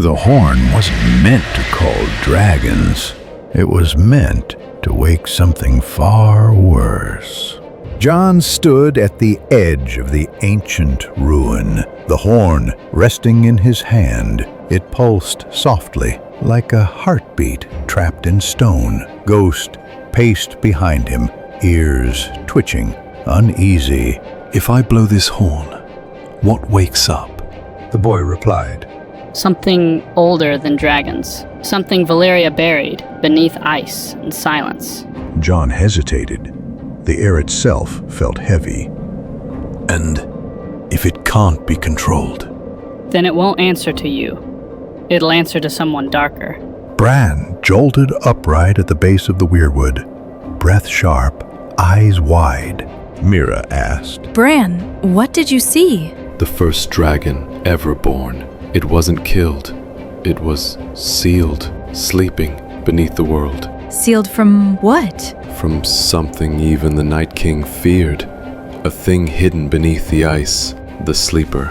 The horn wasn't meant to call dragons. It was meant to wake something far worse. Jon stood at the edge of the ancient ruin, the horn resting in his hand. It pulsed softly, like a heartbeat trapped in stone. Ghost paced behind him, ears twitching, uneasy. "If I blow this horn, what wakes up?" The boy replied. Something older than dragons. Something Valyria buried beneath ice and silence. Jon hesitated. The air itself felt heavy. "And if it can't be controlled?" Then it won't answer to you. It'll answer to someone darker. Bran jolted upright at the base of the weirwood, breath sharp, eyes wide. Mira asked. Bran, what did you see? "The first dragon ever born. It wasn't killed. It was sealed, sleeping beneath the world. Sealed from what? From something even the Night King feared. A thing hidden beneath the ice, the sleeper."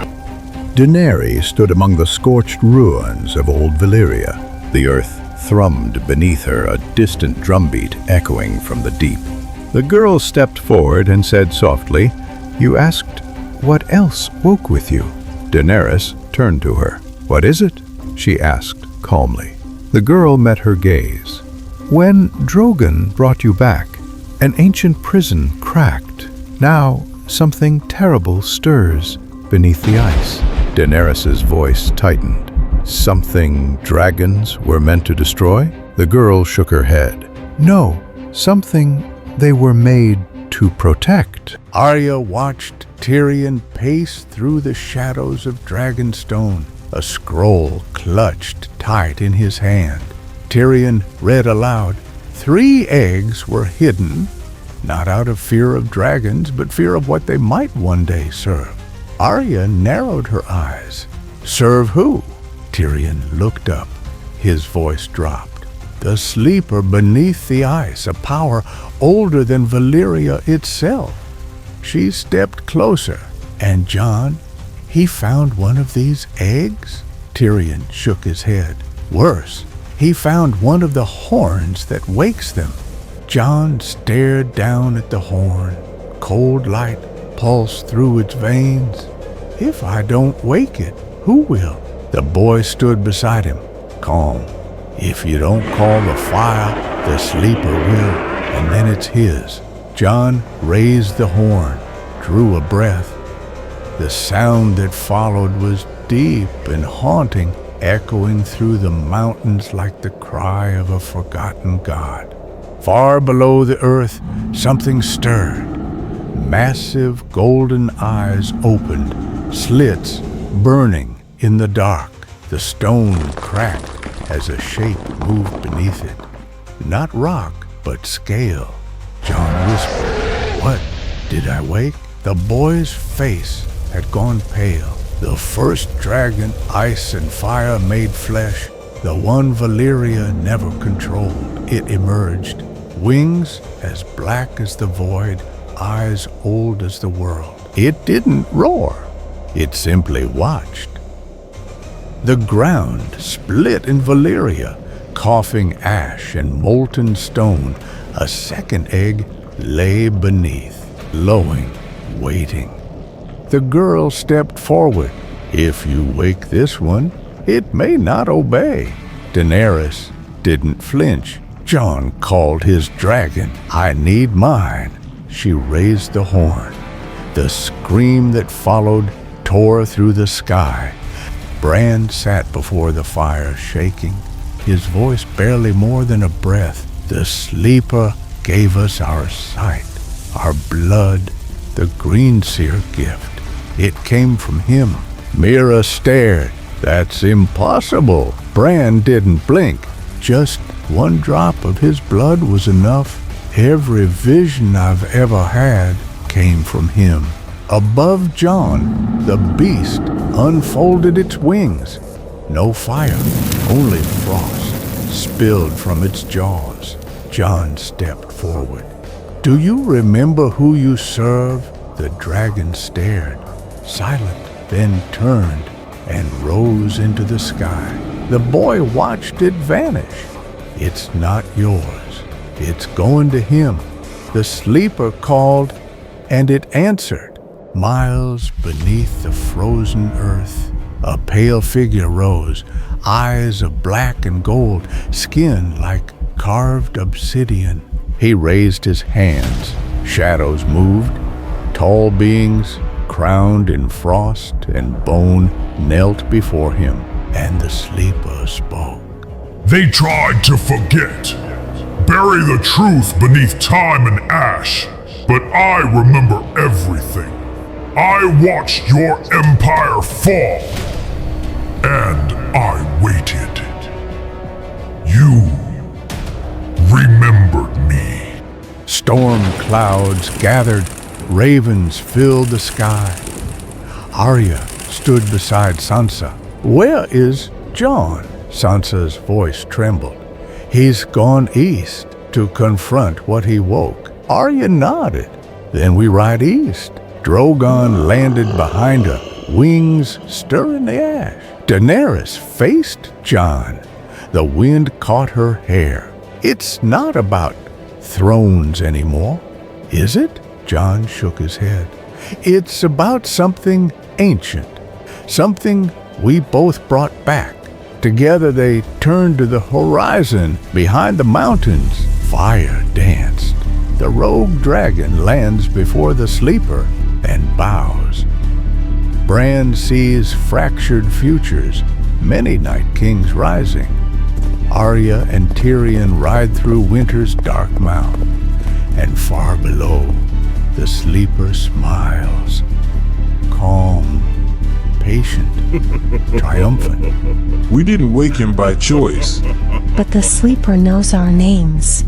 Daenerys stood among the scorched ruins of old Valyria. The earth thrummed beneath her, a distant drumbeat echoing from the deep. The girl stepped forward and said softly, "You asked what else woke with you?" Daenerys turned to her. "What is it?" she asked calmly. The girl met her gaze. "When Drogon brought you back, an ancient prison cracked. Now something terrible stirs beneath the ice." Daenerys' voice tightened. "Something dragons were meant to destroy?" The girl shook her head. "No, something they were made to protect." Arya watched Tyrion pace through the shadows of Dragonstone, a scroll clutched tight in his hand. Tyrion read aloud, "3 eggs were hidden, not out of fear of dragons, but fear of what they might one day serve." Arya narrowed her eyes. "Serve who?" Tyrion looked up. His voice dropped. "The sleeper beneath the ice, a power older than Valyria itself." She stepped closer. "And Jon, he found one of these eggs?" Tyrion shook his head. "Worse, he found one of the horns that wakes them." Jon stared down at the horn. Cold light pulsed through its veins. "If I don't wake it, who will?" The boy stood beside him, calm. "If you don't call the fire, the sleeper will, and then it's his." Jon raised the horn, drew a breath. The sound that followed was deep and haunting, echoing through the mountains like the cry of a forgotten god. Far below the earth, something stirred. Massive golden eyes opened, slits burning in the dark. The stone cracked as a shape moved beneath it. Not rock, but scale. Jon whispered, "What? Did I wake?" The boy's face had gone pale. The first dragon ice and fire made flesh, the one Valyria never controlled. It emerged, wings as black as the void, eyes old as the world. It didn't roar. It simply watched. The ground split in Valyria, coughing ash and molten stone. A second egg lay beneath, lowing, waiting. The girl stepped forward. "If you wake this one, it may not obey." Daenerys didn't flinch. Jon called his dragon. "I need mine." She raised the horn. The scream that followed tore through the sky. Bran sat before the fire, shaking, his voice barely more than a breath. "The sleeper gave us our sight, our blood, the Greenseer gift. It came from him." Mira stared. "That's impossible." Bran didn't blink. "Just one drop of his blood was enough. Every vision I've ever had came from him." Above Jon, the beast unfolded its wings. No fire, only frost spilled from its jaws. Jon stepped forward. "Do you remember who you serve?" The dragon stared, silent, then turned and rose into the sky. The boy watched it vanish. It's not yours. It's going to him. The sleeper called, and it answered. Miles beneath the frozen earth, a pale figure rose, eyes of black and gold, skin like carved obsidian. He raised his hands. Shadows moved. Tall beings, crowned in frost and bone, knelt before him, and the sleeper spoke. They tried to forget, bury the truth beneath time and ash, but I remember everything. I watched your empire fall, and I waited. You remembered me. Storm clouds gathered, ravens filled the sky. Arya stood beside Sansa. Where is Jon? Sansa's voice trembled. He's gone east to confront what he woke. Arya nodded. Then we ride east. Drogon landed behind her, wings stirring the ash. Daenerys faced Jon. The wind caught her hair. It's not about thrones anymore, is it? Jon shook his head. It's about something ancient, something we both brought back. Together they turned to the horizon behind the mountains. Fire danced. The rogue dragon lands before the sleeper and bows. Bran sees fractured futures, many night kings rising. Arya and Tyrion ride through winter's dark mouth, and far below, the sleeper smiles, calm, patient, triumphant. We didn't wake him by choice. But the sleeper knows our names.